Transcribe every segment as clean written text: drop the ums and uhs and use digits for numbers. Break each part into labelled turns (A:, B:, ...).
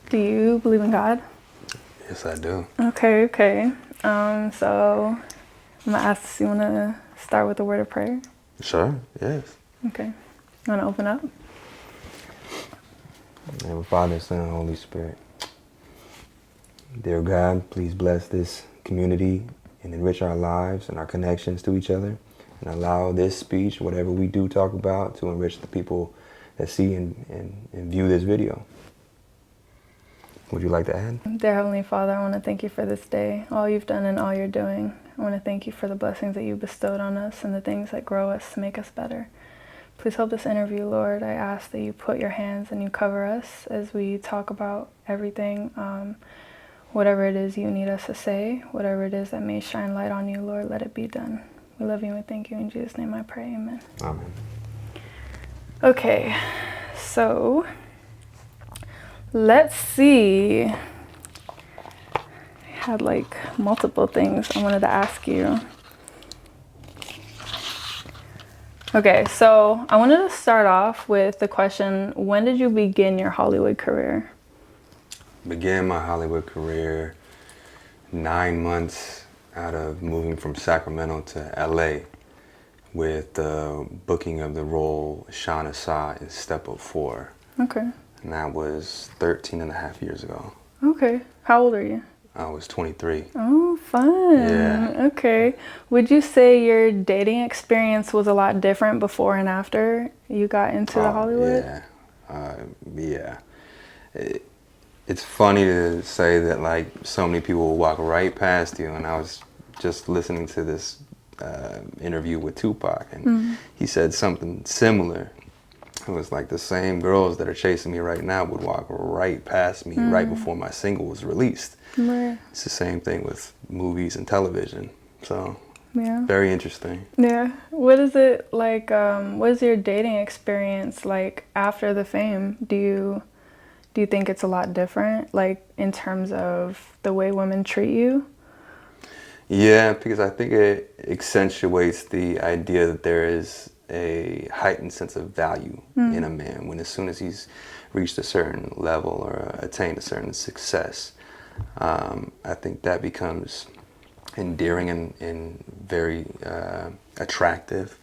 A: Do you believe in God?
B: Yes, I do.
A: Okay. So I'm gonna ask, you wanna start with a word of prayer?
B: Sure, yes.
A: Okay. You wanna open up?
B: And Father, Son, Holy Spirit. Dear God, please bless this community and enrich our lives and our connections to each other. And allow this speech, whatever we do talk about, to enrich the people that see and view this video. Would you like to add?
A: Dear Heavenly Father, I want to thank you for this day, all you've done and all you're doing. I want to thank you for the blessings that you bestowed on us and the things that grow us, make us better. Please help this interview, Lord. I ask that you put your hands and you cover us as we talk about everything, whatever it is you need us to say, whatever it is that may shine light on you, Lord, let it be done. We love you and we thank you. In Jesus' name I pray, amen.
B: Amen.
A: Okay, so let's see. I had like multiple things I wanted to ask you. Okay, so I wanted to start off with the question, when did you begin your Hollywood career?
B: Began my Hollywood career 9 months out of moving from Sacramento to LA with the booking of the role Shauna Saw in Step Up 4.
A: Okay.
B: And that was 13 and a half years ago.
A: Okay. How old are you?
B: I was 23.
A: Oh, fun.
B: Yeah.
A: Okay. Would you say your dating experience was a lot different before and after you got into the Hollywood?
B: Yeah. It's funny to say that like so many people will walk right past you, and I was just listening to this interview with Tupac, and he said something similar. It was like the same girls that are chasing me right now would walk right past me right before my single was released.
A: Right.
B: It's the same thing with movies and television. So
A: Yeah.
B: very interesting.
A: Yeah. What is it like, what is your dating experience like after the fame? Do you think it's a lot different, like in terms of the way women treat you?
B: Yeah, because I think it accentuates the idea that there is a heightened sense of value in a man when as soon as he's reached a certain level or attained a certain success. I think that becomes endearing and very attractive,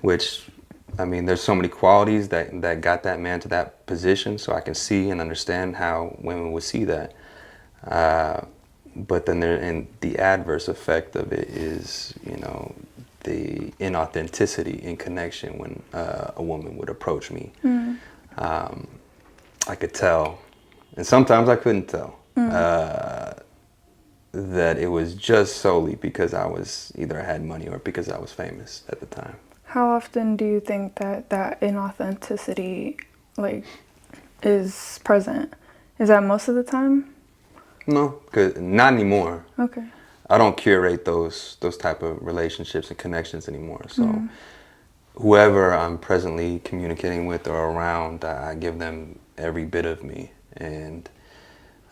B: which, I mean, there's so many qualities that got that man to that position, so I can see and understand how women would see that. But then and the adverse effect of it is, you know, the inauthenticity in connection when a woman would approach me. I could tell, and sometimes I couldn't tell, that it was just solely because I was either I had money or because I was famous at the time.
A: How often do you think that inauthenticity like is present? Is that most of the time?
B: No, cause not anymore.
A: Okay.
B: I don't curate those type of relationships and connections anymore. So whoever I'm presently communicating with or around, I give them every bit of me. And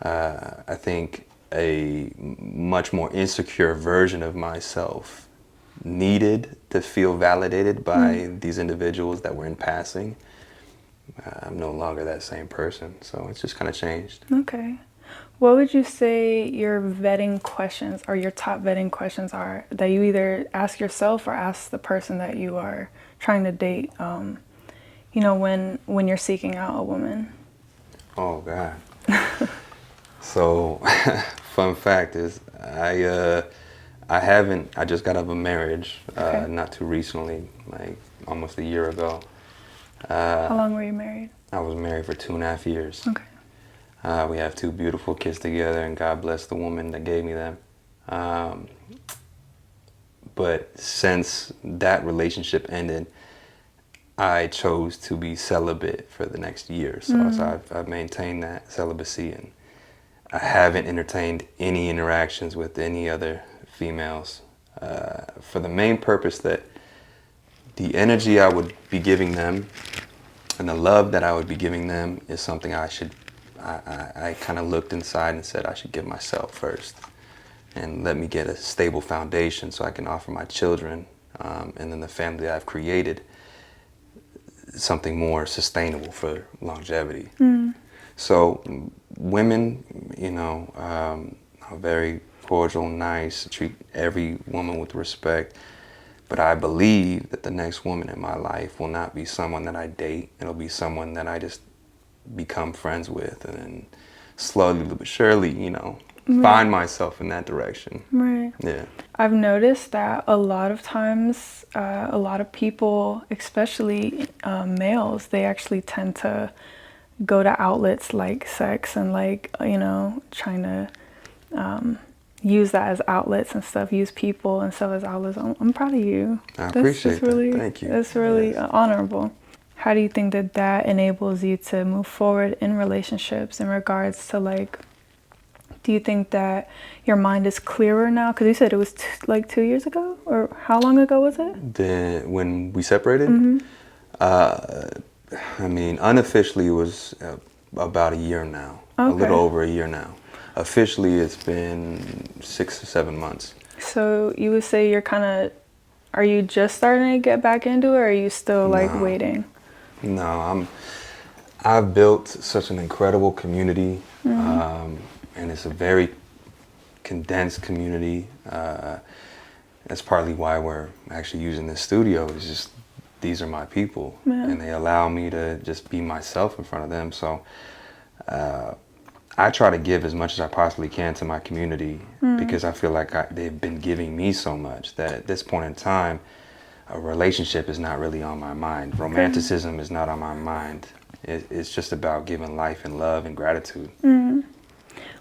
B: I think a much more insecure version of myself needed to feel validated by these individuals that were in passing. I'm no longer that same person, so it's just kind of changed.
A: Okay. What would you say your vetting questions or your top vetting questions are that you either ask yourself or ask the person that you are trying to date, you know, when you're seeking out a woman?
B: Oh, God. So, fun fact is, I just got out of a marriage not too recently, like almost a year ago.
A: How long were you married?
B: I was married for 2.5 years.
A: Okay.
B: We have 2 beautiful kids together, and God bless the woman that gave me them. But since that relationship ended, I chose to be celibate for the next year. So I've maintained that celibacy, and I haven't entertained any interactions with any other females for the main purpose that the energy I would be giving them and the love that I would be giving them is something I kind of looked inside and said I should give myself first and let me get a stable foundation so I can offer my children and then the family that I've created something more sustainable for longevity. So women, are very cordial, nice, treat every woman with respect. But I believe that the next woman in my life will not be someone that I date. It'll be someone that I just become friends with, and then slowly but surely, find myself in that direction.
A: Right.
B: Yeah.
A: I've noticed that a lot of times, a lot of people, especially males, they actually tend to go to outlets like sex and like, trying to use that as outlets and stuff, use people and stuff as outlets. I'm proud of you.
B: I appreciate that. Thank you.
A: That's really
B: Yes.
A: honorable. How do you think that that enables you to move forward in relationships in regards to like, do you think that your mind is clearer now? Because you said it was like 2 years ago, or how long ago was it?
B: Then when we separated, unofficially it was about a year now, a
A: Okay.
B: little over a year now. Officially, it's been 6 or 7 months.
A: So you would say are you just starting to get back into it, or are you still like
B: No.
A: waiting?
B: No, I've built such an incredible community, and it's a very condensed community. That's partly why we're actually using this studio. It's just these are my people, and they allow me to just be myself in front of them. So I try to give as much as I possibly can to my community because I feel like they've been giving me so much that at this point in time, a relationship is not really on my mind. Romanticism is not on my mind. It's just about giving life and love and gratitude.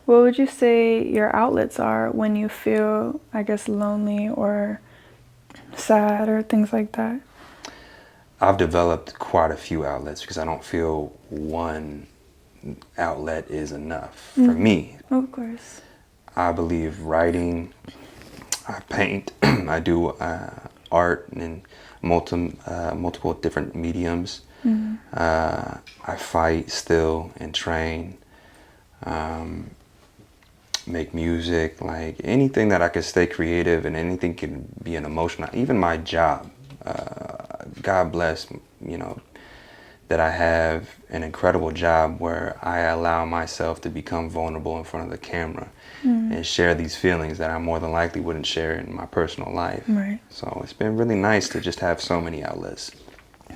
A: What would you say your outlets are when you feel, I guess, lonely or sad or things like that?
B: I've developed quite a few outlets because I don't feel one outlet is enough for me.
A: Of course.
B: I believe writing, I paint, I do art in multiple different mediums. I fight still and train, make music, like anything that I could stay creative, and anything can be an emotional, even my job. God bless, that I have an incredible job where I allow myself to become vulnerable in front of the camera and share these feelings that I more than likely wouldn't share in my personal life.
A: Right.
B: So it's been really nice to just have so many outlets.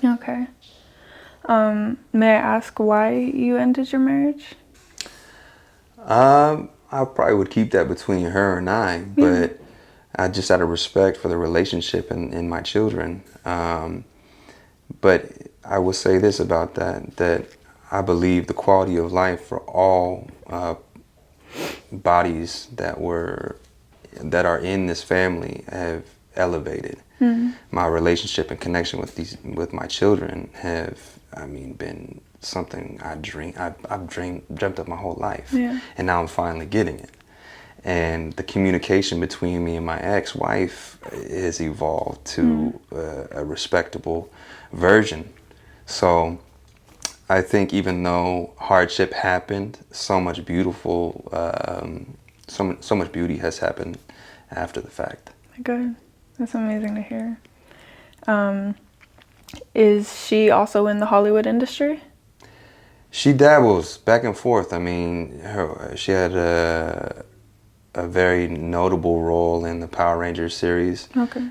A: Okay. May I ask why you ended your marriage?
B: I probably would keep that between her and I, but I just out of respect for the relationship and my children. But I will say this about that I believe the quality of life for all bodies that are in this family have elevated. My relationship and connection with my children have, been something I've dreamt of my whole life, and now I'm finally getting it. And the communication between me and my ex-wife has evolved to a respectable version. So I think even though hardship happened, so much much beauty has happened after the fact.
A: Good. That's amazing to hear. Is she also in the Hollywood industry?
B: She dabbles back and forth. She had a very notable role in the Power Rangers series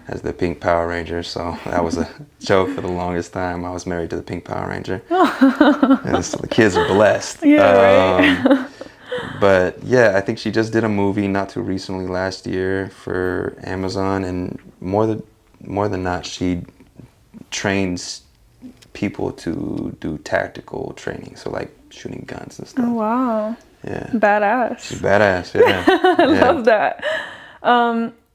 B: as the Pink Power Ranger. So that was a joke for the longest time. I was married to the Pink Power Ranger. And so the kids are blessed.
A: Right.
B: But yeah, I think she just did a movie not too recently last year for Amazon, and more than not, she trains people to do tactical training, so like shooting guns and stuff.
A: Oh, wow.
B: Yeah.
A: Badass.
B: She's badass, yeah.
A: I love that.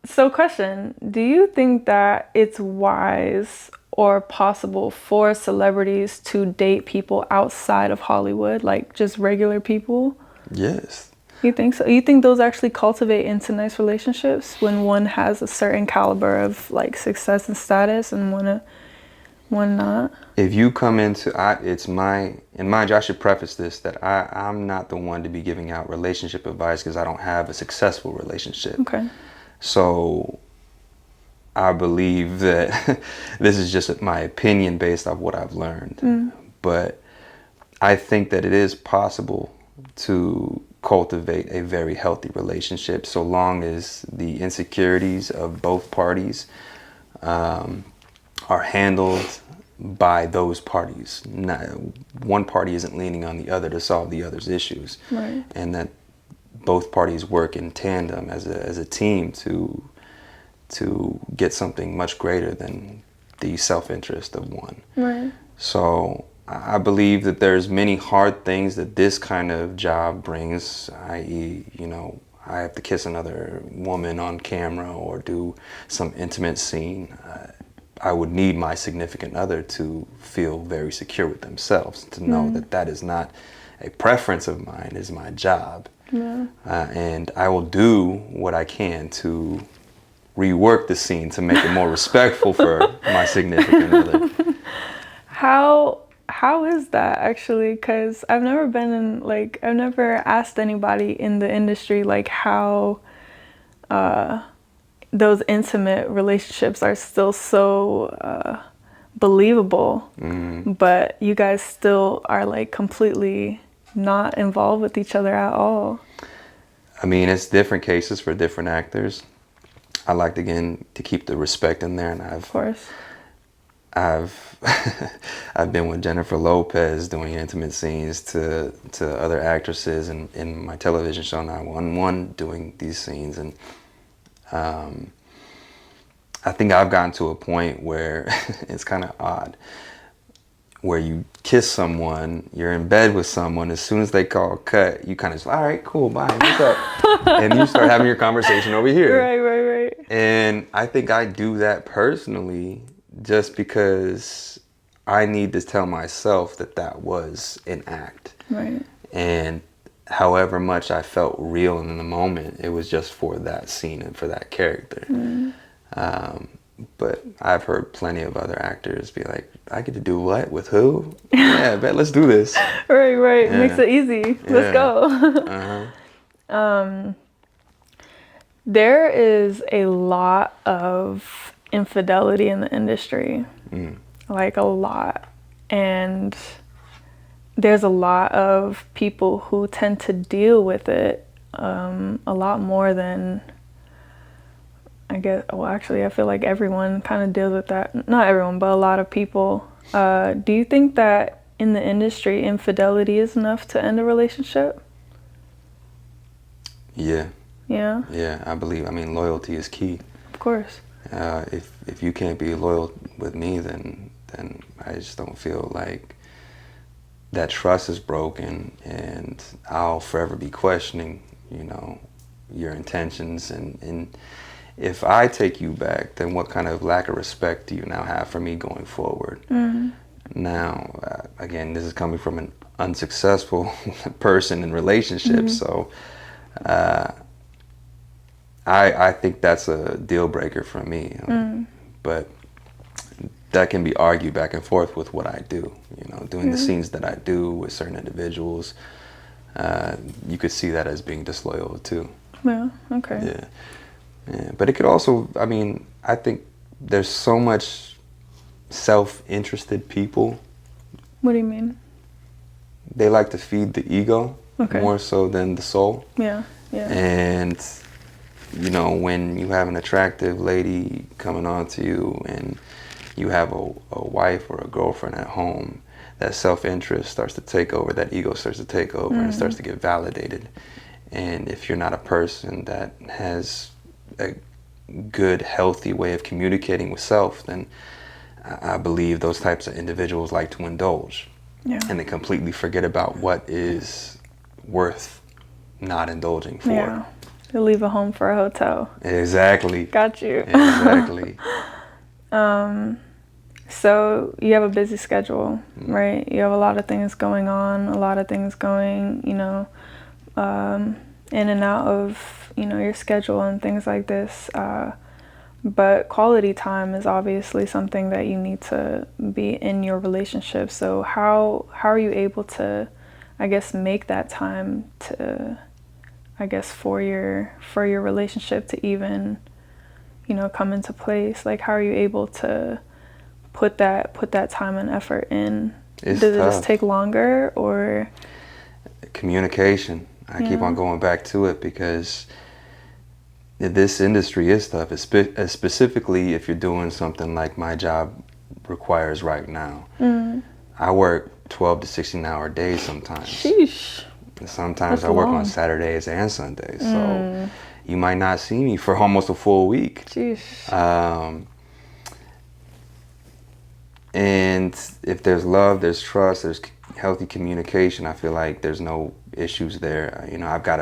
A: So question, do you think that it's wise or possible for celebrities to date people outside of Hollywood, like just regular people?
B: Yes.
A: You think so? You think those actually cultivate into nice relationships when one has a certain caliber of like success and status and one not?
B: If you come into, and mind you, I should preface this that I'm not the one to be giving out relationship advice because I don't have a successful relationship.
A: Okay.
B: So I believe that this is just my opinion based off what I've learned. But I think that it is possible to cultivate a very healthy relationship so long as the insecurities of both parties are handled by those parties. Not, one party isn't leaning on the other to solve the other's issues,
A: Right.
B: and that both parties work in tandem as a team to get something much greater than the self-interest of one.
A: Right.
B: So I believe that there's many hard things that this kind of job brings, i.e., you know, I have to kiss another woman on camera or do some intimate scene. I would need my significant other to feel very secure with themselves, to know that that is not a preference of mine, is my job.
A: Yeah.
B: And I will do what I can to rework the scene to make it more respectful for my significant other.
A: How is that actually? Because I've never been in, like, I've never asked anybody in the industry, like, how those intimate relationships are still so believable, but you guys still are, like, completely not involved with each other at all.
B: I mean, it's different cases for different actors. I like, again, to keep the respect in there, and
A: Of course.
B: I've I've been with Jennifer Lopez doing intimate scenes to other actresses in my television show 911 doing these scenes, and I think I've gotten to a point where it's kind of odd, where you kiss someone, you're in bed with someone, as soon as they call cut, you kind of all right, cool, bye, what's up? And you start having your conversation over here.
A: Right.
B: And I think I do that personally just because I need to tell myself that that was an act.
A: Right.
B: And however much I felt real in the moment, it was just for that scene and for that character. But I've heard plenty of other actors be like, I get to do what? With who? Yeah, bet, let's do this.
A: Right.
B: Yeah.
A: Makes it easy. Let's go. There is a lot of infidelity in the industry, like a lot. And there's a lot of people who tend to deal with it a lot more than, I guess, well, actually, I feel like everyone kind of deals with that. Not everyone, but a lot of people. Do you think that in the industry, infidelity is enough to end a relationship?
B: Yeah.
A: Yeah,
B: Yeah, I mean, loyalty is key.
A: of course.
B: If you can't be loyal with me, then I just don't feel like that trust is broken, and I'll forever be questioning, you know, your intentions. And if I take you back, then what kind of lack of respect do you now have for me going forward? Now, again, this is coming from an unsuccessful person in relationships, so I think that's a deal breaker for me. But that can be argued back and forth with what I do. You know, doing the scenes that I do with certain individuals, you could see that as being disloyal too.
A: Yeah, okay.
B: Yeah. But it could also, I mean, I think there's so much self-interested people.
A: What do you mean?
B: They like to feed the ego more so than the soul.
A: Yeah.
B: And you know, when you have an attractive lady coming on to you and you have a wife or a girlfriend at home, that self-interest starts to take over, that ego starts to take over, and it starts to get validated. And if you're not a person that has a good, healthy way of communicating with self, then I believe those types of individuals like to indulge.
A: Yeah.
B: And they completely forget about what is worth not indulging for.
A: Yeah. You'll leave a home for a hotel.
B: Exactly.
A: Got you.
B: Exactly.
A: So you have a busy schedule, right? You have a lot of things going on, a lot of things going, you know, in and out of, you know, your schedule and things like this. But quality time is obviously something that you need to be in your relationship. So how are you able to, I guess, make that time to, I guess, for your relationship to even, you know, come into place? Like, how are you able to put that time and effort in
B: It's
A: Does it
B: tough.
A: just take longer, or?
B: Communication. I keep on going back to it because this industry is tough, specifically if you're doing something like my job requires right now. I work 12 to 16-hour days sometimes.
A: Sheesh.
B: Sometimes
A: That's
B: I work
A: long.
B: on Saturdays and Sundays, so you might not see me for almost a full week.
A: Sheesh.
B: And if there's love, there's trust, there's healthy communication, I feel like there's no issues there. You know, I've got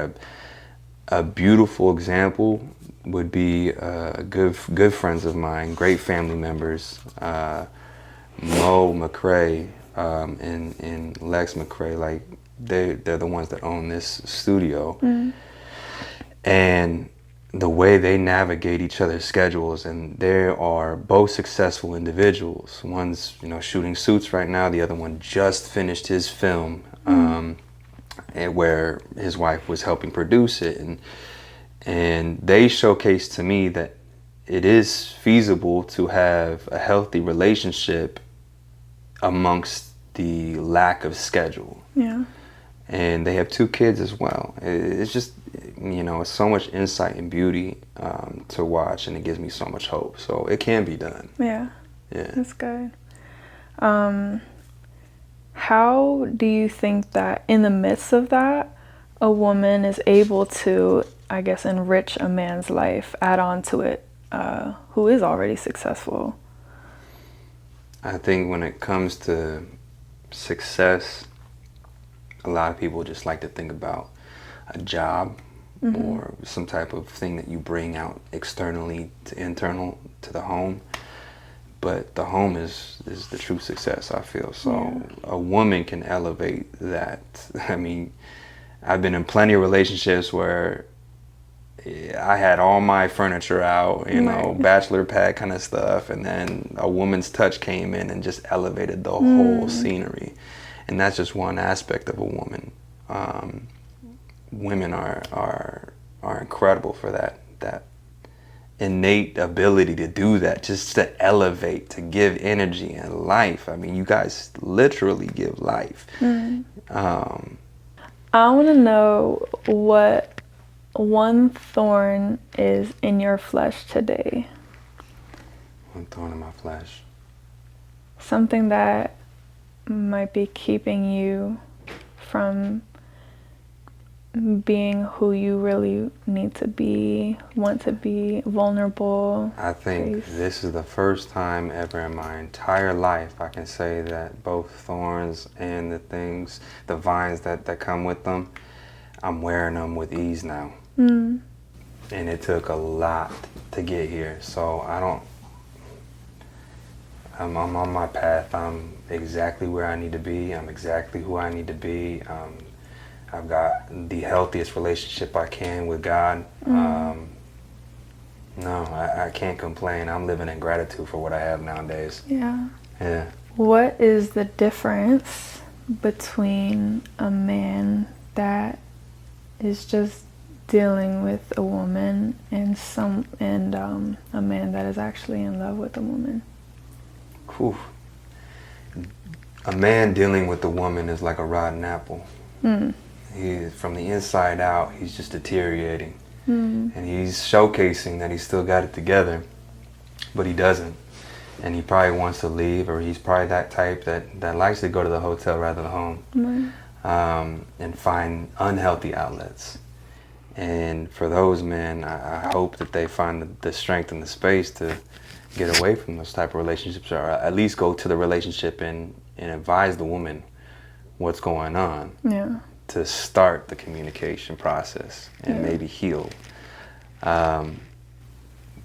B: a beautiful example would be good friends of mine, great family members, Mo McCrae and Lex McCrae. Like they're the ones that own this studio, and the way they navigate each other's schedules, and they are both successful individuals. One's, you know, shooting Suits right now. The other one just finished his film, and where his wife was helping produce it, and they showcased to me that it is feasible to have a healthy relationship amongst the lack of schedule.
A: Yeah.
B: And they have 2 kids as well. It's just, you know, it's so much insight and beauty to watch, and it gives me so much hope. So it can be done.
A: Yeah.
B: Yeah.
A: That's good. How do you think that in the midst of that, a woman is able to, I guess, enrich a man's life, add on to it, who is already successful?
B: I think when it comes to success, a lot of people just like to think about a job or some type of thing that you bring out externally to internal to the home. But the home is the true success, I feel. So a woman can elevate that. I mean, I've been in plenty of relationships where I had all my furniture out, you know, bachelor pad kind of stuff, and then a woman's touch came in and just elevated the whole scenery. And that's just one aspect of a woman. Women are incredible for that innate ability to do that, just to elevate, to give energy and life. I mean, you guys literally give life.
A: I want to know what one thorn is in your flesh today.
B: One thorn in my flesh.
A: Something that might be keeping you from being who you really need to be, want to be, vulnerable.
B: I think this is the first time ever in my entire life I can say that both thorns and the vines that come with them, I'm wearing them with ease now. And it took a lot to get here. So I'm on my path. I'm exactly where I need to be. I'm exactly who I need to be. I've got the healthiest relationship I can with God. No, I can't complain. I'm living in gratitude for what I have nowadays.
A: Yeah.
B: Yeah.
A: What is the difference between a man that is just dealing with a woman and a man that is actually in love with a woman?
B: Whew. A man dealing with a woman is like a rotten apple. From the inside out, he's just deteriorating. And he's showcasing that he's still got it together, but he doesn't. And he probably wants to leave, or he's probably that type that likes to go to the hotel rather than home, and find unhealthy outlets. And for those men, I hope that they find the strength and the space to get away from those type of relationships, or at least go to the relationship and advise the woman what's going on.
A: Yeah.
B: To start the communication process and maybe heal. But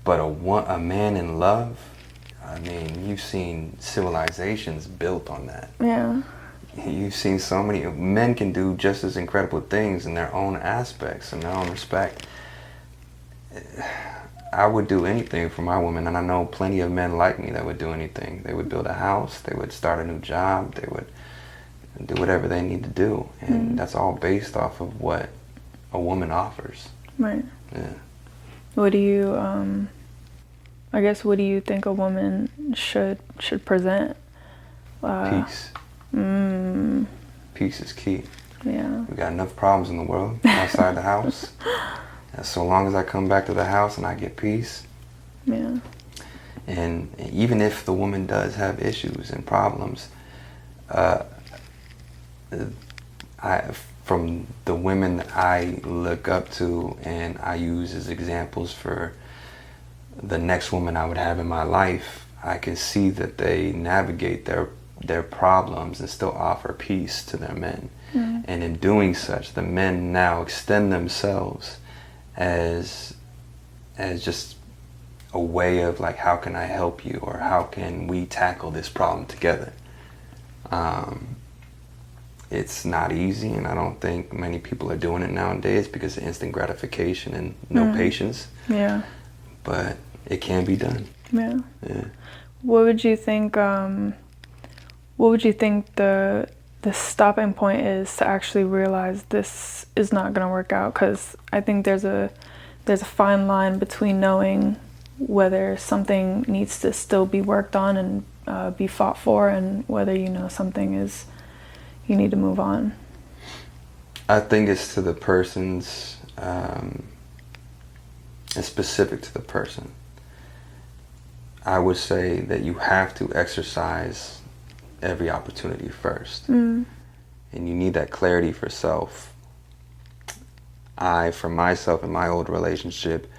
B: a man in love, I mean, you've seen civilizations built on that.
A: Yeah.
B: You've seen so many men can do just as incredible things in their own aspects, in their own respect. I would do anything for my woman, and I know plenty of men like me that would do anything. They would build a house, they would start a new job, they would do whatever they need to do, and that's all based off of what a woman offers.
A: Right.
B: Yeah.
A: What do you what do you think a woman should present?
B: Peace. Peace is key.
A: Yeah.
B: We got enough problems in the world outside the house. And so long as I come back to the house and I get peace.
A: Yeah.
B: And even if the woman does have issues and problems, from the women that I look up to and I use as examples for the next woman I would have in my life, I can see that they navigate their problems and still offer peace to their men. And in doing such, the men now extend themselves as just a way of like, how can I help you, or how can we tackle this problem together? It's not easy, and I don't think many people are doing it nowadays because of instant gratification and no patience.
A: Yeah.
B: But it can be done.
A: Yeah.
B: Yeah.
A: What would you think? What would you think the stopping point is to actually realize this is not going to work out? Because I think there's a fine line between knowing whether something needs to still be worked on and be fought for, and whether something is, you need to move on.
B: I think it's to the person's, it's specific to the person. I would say that you have to exercise every opportunity first. And you need that clarity for self. For myself, in my old relationship,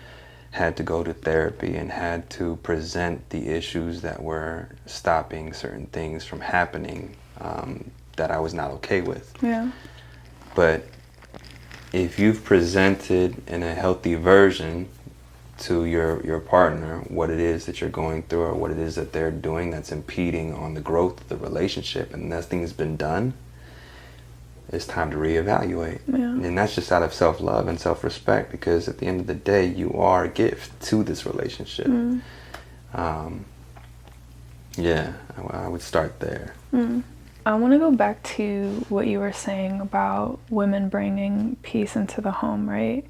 B: had to go to therapy and had to present the issues that were stopping certain things from happening that I was not okay with.
A: Yeah.
B: But if you've presented in a healthy version to your partner what it is that you're going through, or what it is that they're doing that's impeding on the growth of the relationship, and nothing's been done, it's time to reevaluate.
A: Yeah.
B: And that's just out of self-love and self-respect, because at the end of the day, you are a gift to this relationship. Yeah, I would start there.
A: I want to go back to what you were saying about women bringing peace into the home, right?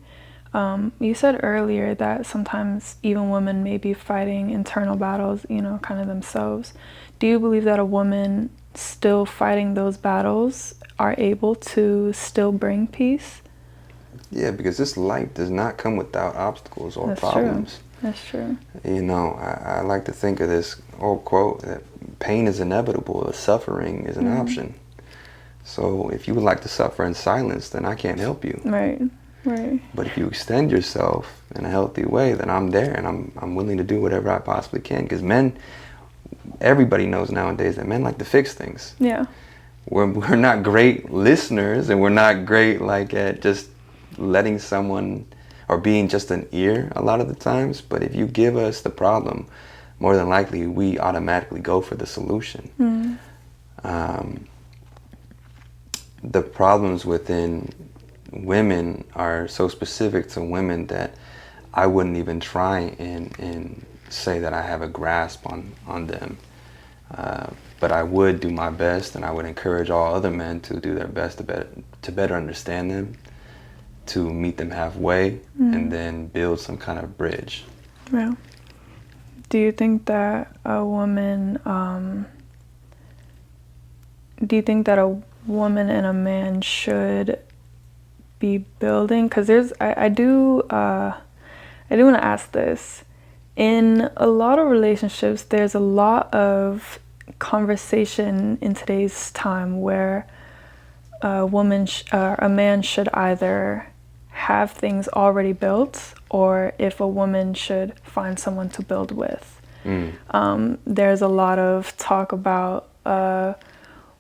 A: You said earlier that sometimes even women may be fighting internal battles, kind of themselves. Do you believe that a woman still fighting those battles are able to still bring peace?
B: Yeah, because this life does not come without obstacles or
A: That's
B: problems.
A: True. That's true.
B: I like to think of this old quote that pain is inevitable, suffering is an option. So if you would like to suffer in silence, then I can't help you.
A: Right.
B: But if you extend yourself in a healthy way, then I'm there, and I'm willing to do whatever I possibly can. Because men, everybody knows nowadays that men like to fix things.
A: Yeah.
B: We're not great listeners, and we're not great at just letting someone, or being just an ear a lot of the times. But if you give us the problem, more than likely we automatically go for the solution. The problems within women are so specific to women that I wouldn't even try and say that I have a grasp on them. But I would do my best, and I would encourage all other men to do their best to better understand them, to meet them halfway, and then build some kind of bridge.
A: Yeah. Do you think that a woman and a man should be building? Because I do want to ask this. In a lot of relationships, there's a lot of conversation in today's time where a man should either have things already built, or if a woman should find someone to build with. There's a lot of talk about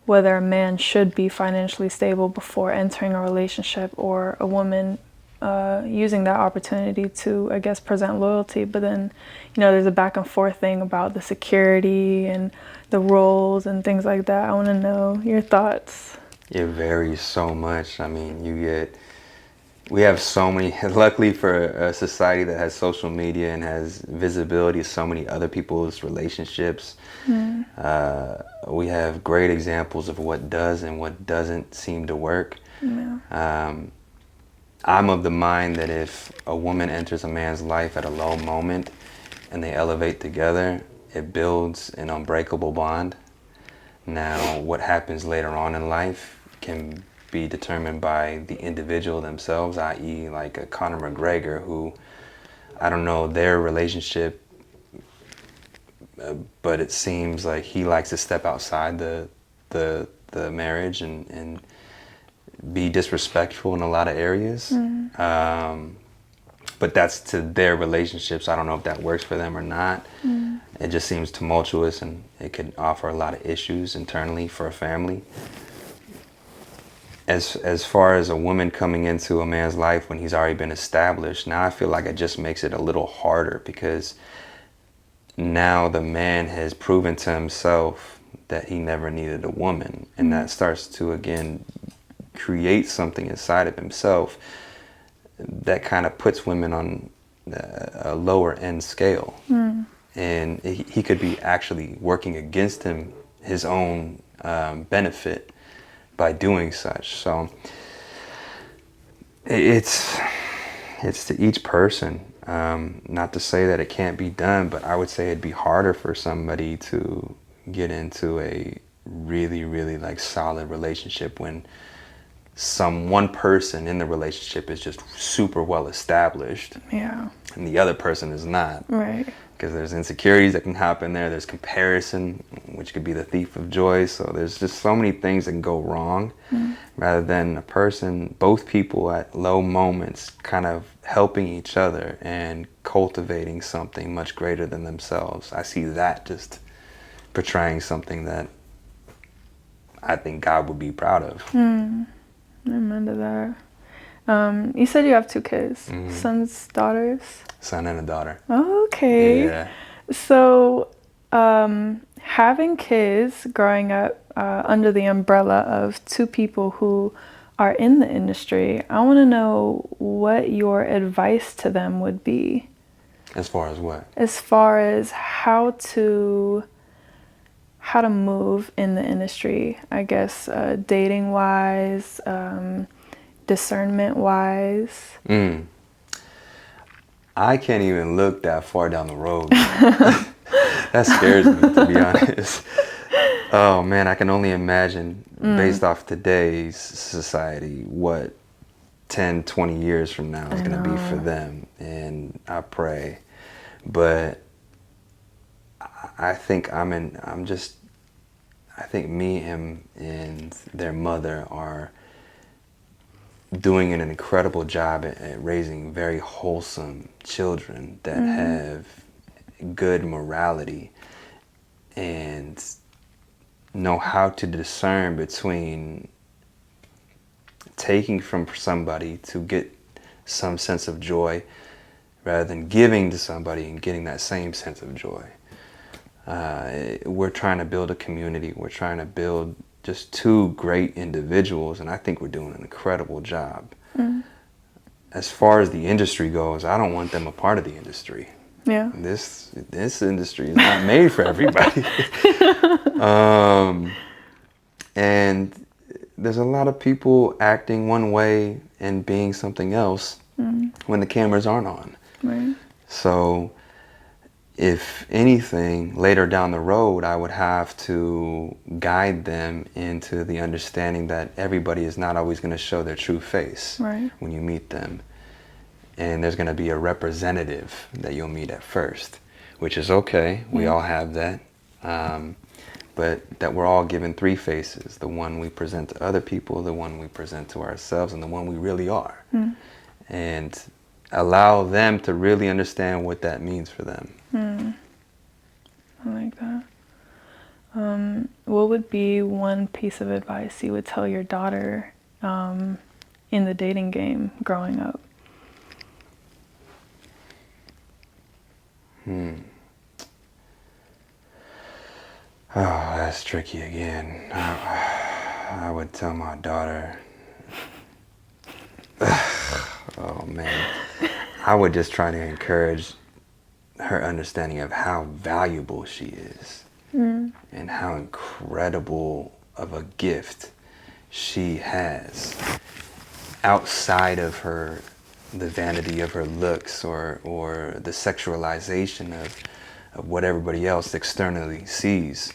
A: whether a man should be financially stable before entering a relationship, or a woman using that opportunity to, I guess, present loyalty. But then, there's a back and forth thing about the security and the roles and things like that. I want to know your thoughts.
B: It varies so much. I mean, we have so many, luckily for a society that has social media and has visibility of so many other people's relationships, we have great examples of what does and what doesn't seem to work.
A: Yeah.
B: I'm of the mind that if a woman enters a man's life at a low moment and they elevate together, it builds an unbreakable bond. Now, what happens later on in life can be determined by the individual themselves, i.e. like a Conor McGregor, who, I don't know their relationship, but it seems like he likes to step outside the marriage and be disrespectful in a lot of areas. But that's to their relationships. I don't know if that works for them or not. It just seems tumultuous, and it could offer a lot of issues internally for a family. As far as a woman coming into a man's life when he's already been established, now I feel like it just makes it a little harder, because now the man has proven to himself that he never needed a woman, and that starts to again create something inside of himself that kind of puts women on a lower end scale. And he could be actually working against his own benefit by doing such. So it's to each person. Not to say that it can't be done, but I would say it'd be harder for somebody to get into a really, really like solid relationship when one person in the relationship is just super well established.
A: Yeah.
B: And the other person is not.
A: Right.
B: Because there's insecurities that can happen there. There's comparison, which could be the thief of joy. So there's just so many things that can go wrong, rather than both people at low moments kind of helping each other and cultivating something much greater than themselves. I see that just portraying something that I think God would be proud of.
A: Amen to that. You said you have 2 kids, sons, daughters?
B: Son and a daughter.
A: Okay.
B: Yeah.
A: So, having kids growing up under the umbrella of 2 people who are in the industry, I want to know what your advice to them would be.
B: As far as what?
A: As far as how to move in the industry, I guess, dating wise, discernment wise.
B: I can't even look that far down the road. That scares me, to be honest. Oh man, I can only imagine, based off today's society, what 10, 20 years from now is going to be for them. And I pray. But I think I think me and their mother are doing an incredible job at raising very wholesome children that have good morality and know how to discern between taking from somebody to get some sense of joy rather than giving to somebody and getting that same sense of joy. We're trying to build a community. We're trying to build just 2 great individuals, and I think we're doing an incredible job. As far as the industry goes, I don't want them a part of the industry.
A: Yeah.
B: This industry is not made for everybody. And there's a lot of people acting one way and being something else when the cameras aren't on.
A: Right.
B: So if anything, later down the road, I would have to guide them into the understanding that everybody is not always going to show their true face when you meet them. And there's going to be a representative that you'll meet at first, which is okay. We all have that. But that we're all given 3 faces, the one we present to other people, the one we present to ourselves, and the one we really are. And allow them to really understand what that means for them.
A: I like that. What would be one piece of advice you would tell your daughter in the dating game growing up?
B: Oh, that's tricky again. I would tell my daughter, oh man, I would just try to encourage her understanding of how valuable she is and how incredible of a gift she has outside of the vanity of her looks or the sexualization of what everybody else externally sees.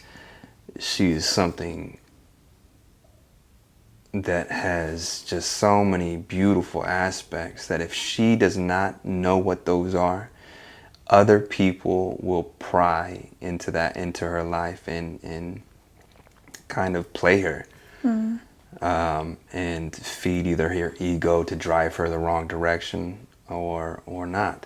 B: she is something that has just so many beautiful aspects that if she does not know what those are, other people will pry into her life and kind of play her, and feed either her ego to drive her the wrong direction or not.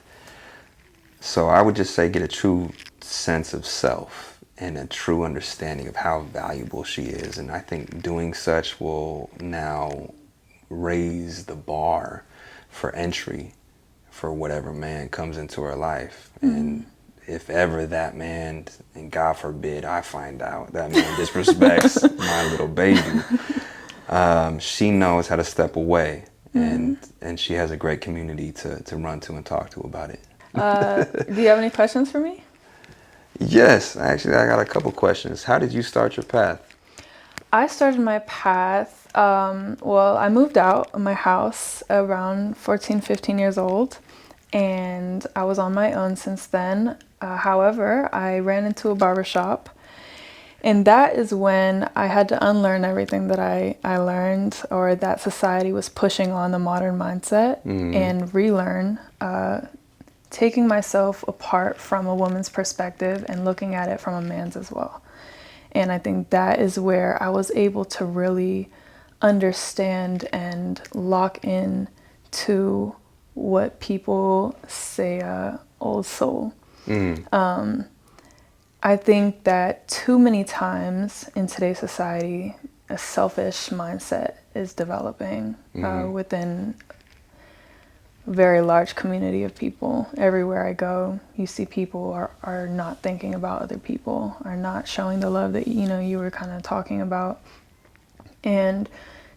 B: So I would just say get a true sense of self and a true understanding of how valuable she is. And I think doing such will now raise the bar for entry for whatever man comes into her life. And if ever that man, and God forbid I find out that man disrespects my little baby, she knows how to step away, and she has a great community to run to and talk to about it.
A: Do you have any questions for me?
B: Yes, actually, I got a couple questions. How did you start your path?
A: I started my path, well, I moved out of my house around 14, 15 years old, and I was on my own since then. However, I ran into a barbershop, and that is when I had to unlearn everything that I learned, or that society was pushing on the modern mindset, and relearn, taking myself apart from a woman's perspective and looking at it from a man's as well. And I think that is where I was able to really understand and lock in to what people say, old soul. I think that too many times in today's society, a selfish mindset is developing within a very large community of people. Everywhere I go, you see people are not thinking about other people, are not showing the love that, you were kind of talking about. And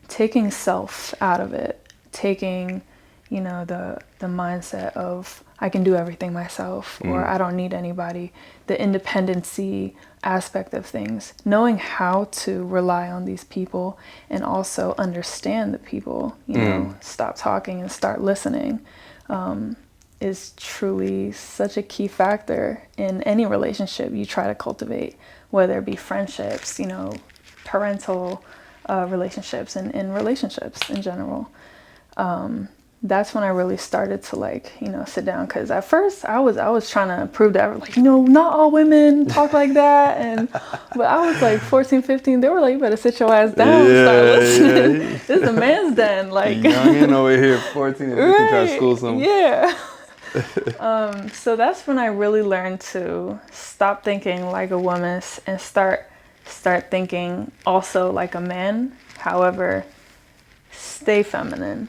A: taking self out of it, taking, the mindset of I can do everything myself, or I don't need anybody, the independency aspect of things, knowing how to rely on these people and also understand the people, stop talking and start listening, is truly such a key factor in any relationship you try to cultivate, whether it be friendships, parental relationships, and relationships in general. That's when I really started to sit down, because at first I was trying to prove that not all women talk like that, but I was like 14, 15. They were like, you better sit your ass down and start listening.
B: Yeah.
A: This is a man's den,
B: Youngin over here, 14, and 15, trying to school someone.
A: Yeah. So that's when I really learned to stop thinking like a woman and start thinking also like a man. However, stay feminine,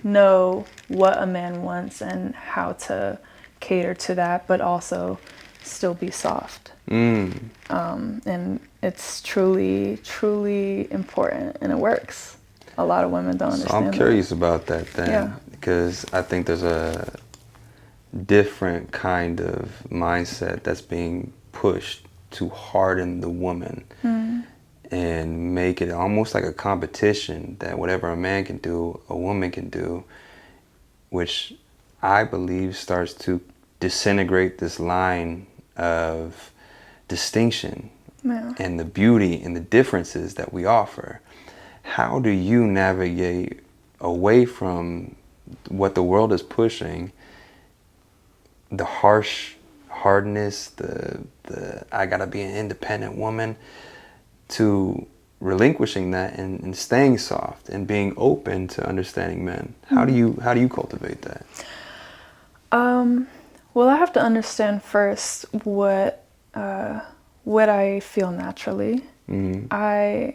A: know what a man wants and how to cater to that, but also still be soft. And it's truly, truly important, and it works. A lot of women don't understand
B: I'm curious about that then, because I think there's a different kind of mindset that's being pushed to harden the woman and make it almost like a competition, that whatever a man can do, a woman can do, which I believe starts to disintegrate this line of distinction and the beauty and the differences that we offer. How do you navigate away from what the world is pushing, the hardness, the I gotta be an independent woman, to relinquishing that and staying soft and being open to understanding men? How do you cultivate that?
A: Well, I have to understand first what I feel naturally. I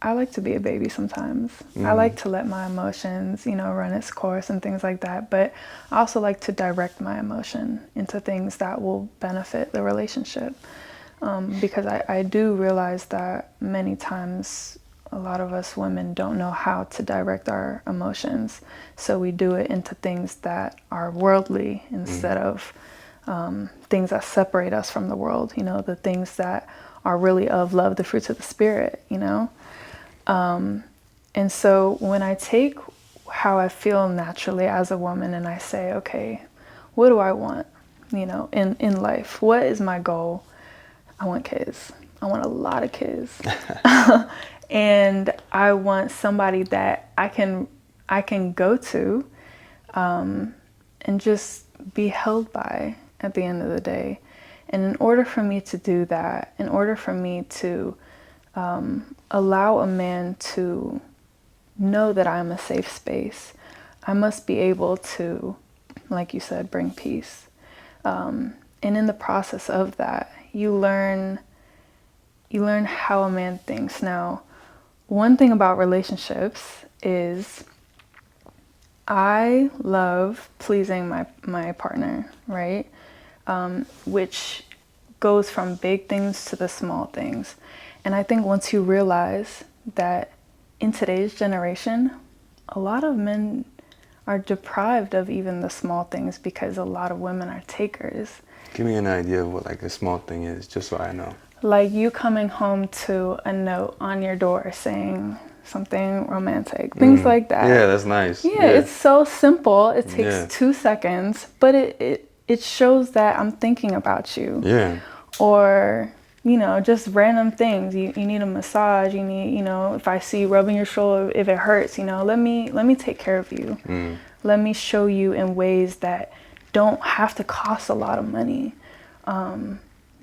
A: like to be a baby sometimes. I like to let my emotions, run its course and things like that. But I also like to direct my emotion into things that will benefit the relationship. Because I do realize that many times a lot of us women don't know how to direct our emotions. So we do it into things that are worldly instead of things that separate us from the world, the things that are really of love, the fruits of the spirit, And so when I take how I feel naturally as a woman and I say, okay, what do I want, in life? What is my goal? I want kids. I want a lot of kids. And I want somebody that I can go to and just be held by at the end of the day. And in order for me to do that, in order for me to allow a man to know that I'm a safe space, I must be able to, like you said, bring peace. And in the process of that, you learn how a man thinks. Now, one thing about relationships is I love pleasing my partner, right? Which goes from big things to the small things. And I think once you realize that in today's generation, a lot of men are deprived of even the small things because a lot of women are takers.
B: Give me an idea of what like a small thing is, just so I know.
A: Like you coming home to a note on your door saying something romantic, things like that.
B: Yeah, that's nice.
A: Yeah, it's so simple. It takes 2 seconds, but it shows that I'm thinking about you.
B: Yeah.
A: Or, you know, just random things. You need a massage. You need, you know, if I see you rubbing your shoulder, if it hurts, you know, let me take care of you. Let me show you in ways that don't have to cost a lot of money.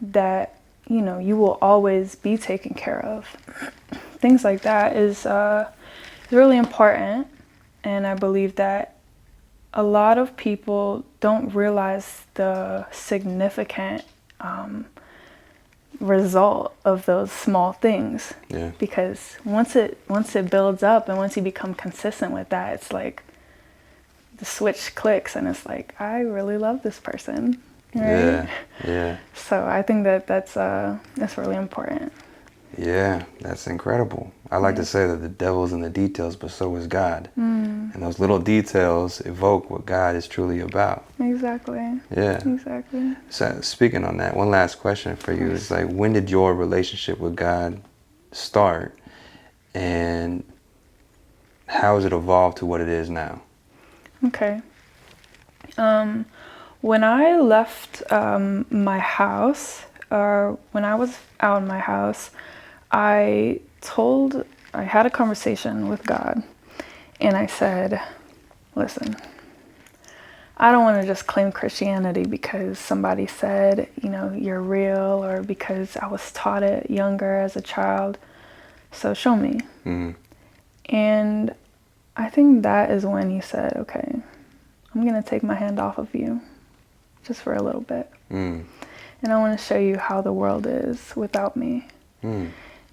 A: That, you know, you will always be taken care of. Things like that is really important. And I believe that a lot of people don't realize the significant result of those small things.
B: Yeah.
A: Because once it builds up and once you become consistent with that, it's like the switch clicks and it's like, I really love this person. Right?
B: Yeah.
A: So I think that's really important.
B: Yeah, that's incredible. I like to say that the devil's in the details, but so is God. And those little details evoke what God is truly about.
A: Exactly.
B: Yeah.
A: Exactly.
B: So speaking on that, one last question for you is like, when did your relationship with God start, and how has it evolved to what it is now?
A: Okay. When I left my house, or when I was out in my house, I had a conversation with God, and I said, listen, I don't want to just claim Christianity because somebody said, you know, you're real, or because I was taught it younger as a child. So show me. And I think that is when he said, okay, I'm going to take my hand off of you just for a little bit. And I want to show you how the world is without me.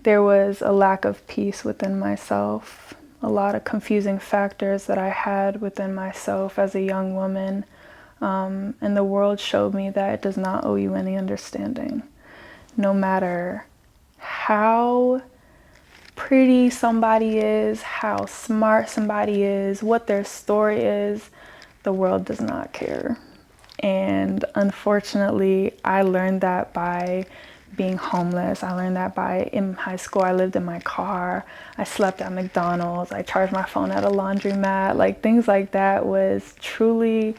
A: There was a lack of peace within myself, a lot of confusing factors that I had within myself as a young woman. And the world showed me that it does not owe you any understanding. No matter how pretty somebody is, how smart somebody is, what their story is, the world does not care. And unfortunately, I learned that by being homeless. I learned that in high school, I lived in my car. I slept at McDonald's. I charged my phone at a laundromat. Like things like that was truly,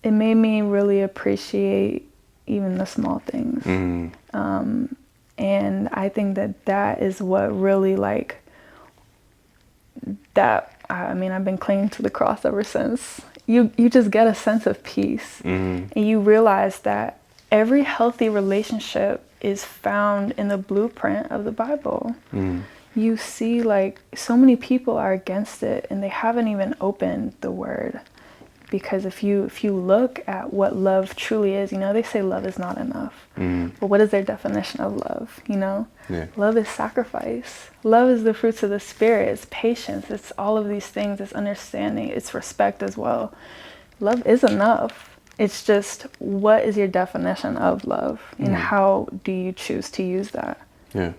A: it made me really appreciate even the small things. And I think that is what really I mean, I've been clinging to the cross ever since. You just get a sense of peace. And you realize that every healthy relationship is found in the blueprint of the Bible. You see, like, so many people are against it and they haven't even opened the word. Because if you look at what love truly is, you know, they say love is not enough. But what is their definition of love, you know? Love is sacrifice. Love is the fruits of the Spirit. It's patience. It's all of these things. It's understanding. It's respect as well. Love is enough. It's just, what is your definition of love? And how do you choose to use that?
B: Yeah.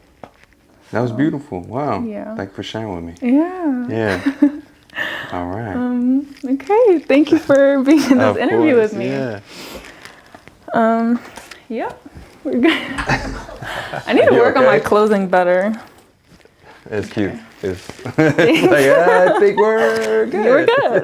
B: That was beautiful. Wow.
A: Yeah.
B: Thank you for sharing with me.
A: Yeah.
B: Yeah. All right.
A: Okay. Thank you for being in this interview with me.
B: Yeah.
A: Yep. We're good. I need to work on my closing better.
B: It's cute. It's like, I think we're good.
A: You're good.